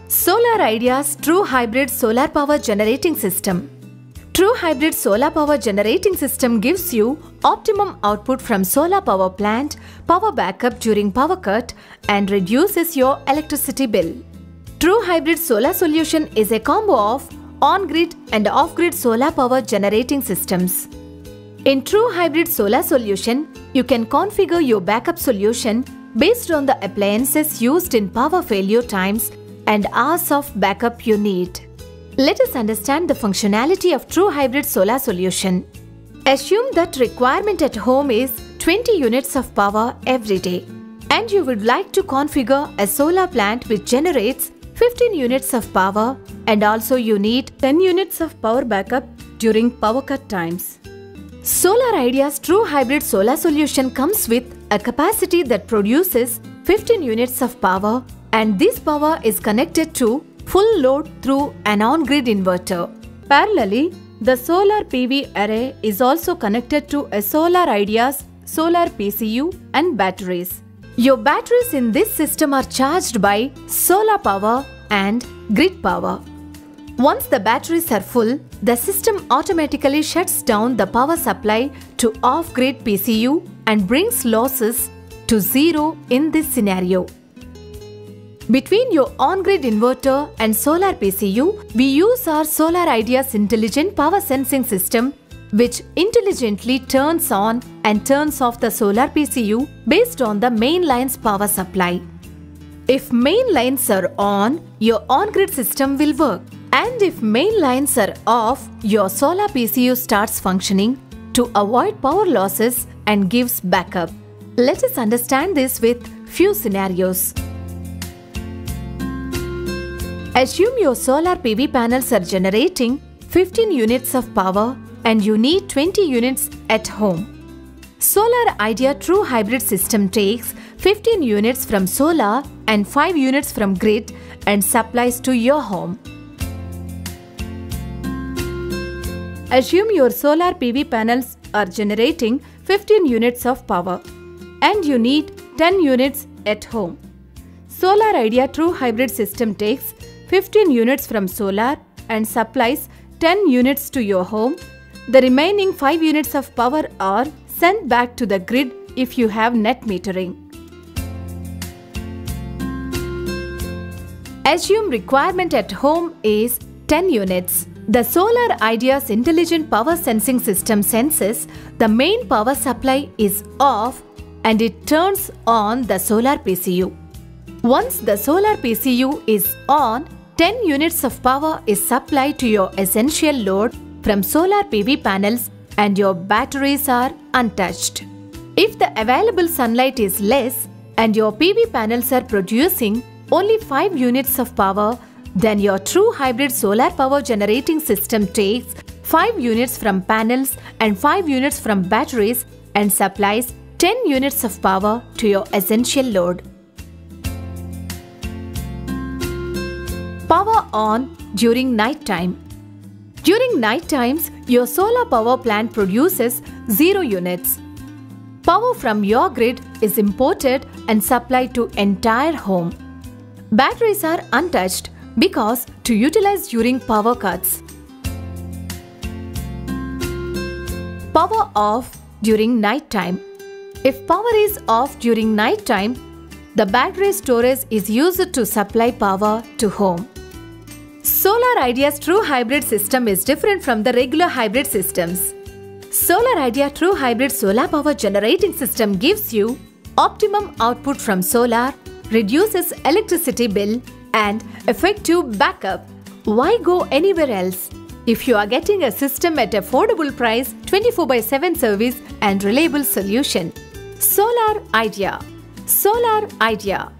Solar Idea's True Hybrid Solar Power Generating System. True Hybrid Solar Power Generating System gives you optimum output from solar power plant, power backup during power cut, and reduces your electricity bill. True Hybrid Solar Solution is a combo of on-grid and off-grid solar power generating systems. In True Hybrid Solar Solution, you can configure your backup solution based on the appliances used in power failure times and hours of backup you need. Let us understand the functionality of True Hybrid Solar Solution. Assume that requirement at home is 20 units of power every day, and you would like to configure a solar plant which generates 15 units of power, and also you need 10 units of power backup during power cut times. Solar Idea's True Hybrid Solar Solution comes with a capacity that produces 15 units of power, and this power is connected to full load through an on-grid inverter. Parallelly, the solar PV array is also connected to a Solar Idea's solar PCU and batteries. Your batteries in this system are charged by solar power and grid power. Once the batteries are full, the system automatically shuts down the power supply to off-grid PCU and brings losses to zero in this scenario. Between your on-grid inverter and solar PCU, we use our Solar Idea's intelligent power sensing system, which intelligently turns on and turns off the solar PCU based on the main line's power supply. If main lines are on, your on-grid system will work. And if main lines are off, your solar PCU starts functioning to avoid power losses and gives backup. Let us understand this with few scenarios. Assume your solar PV panels are generating 15 units of power and you need 20 units at home. Solar Idea True Hybrid System takes 15 units from solar and 5 units from grid and supplies to your home. Assume your solar PV panels are generating 15 units of power and you need 10 units at home. Solar Idea True Hybrid System takes 15 units from solar and supplies 10 units to your home. The remaining 5 units of power are sent back to the grid if you have net metering. Assume requirement at home is 10 units. The Solar Idea's intelligent power sensing system senses the main power supply is off and it turns on the solar PCU. Once the solar PCU is on, 10 units of power is supplied to your essential load from solar PV panels and your batteries are untouched. If the available sunlight is less and your PV panels are producing only 5 units of power, then your True Hybrid Solar Power Generating System takes 5 units from panels and 5 units from batteries and supplies 10 units of power to your essential load. Power on during night time. During night times, your solar power plant produces 0 units. Power from your grid is imported and supplied to entire home. Batteries are untouched because to utilize during power cuts. Power off during night time. If power is off during night time, the battery storage is used to supply power to home. Solar Idea's True Hybrid System is different from the regular hybrid systems. Solar Idea True Hybrid Solar Power Generating System gives you optimum output from solar, reduces electricity bill, and effective backup. Why go anywhere else? If you are getting a system at affordable price, 24/7 service and reliable solution. Solar Idea. Solar Idea.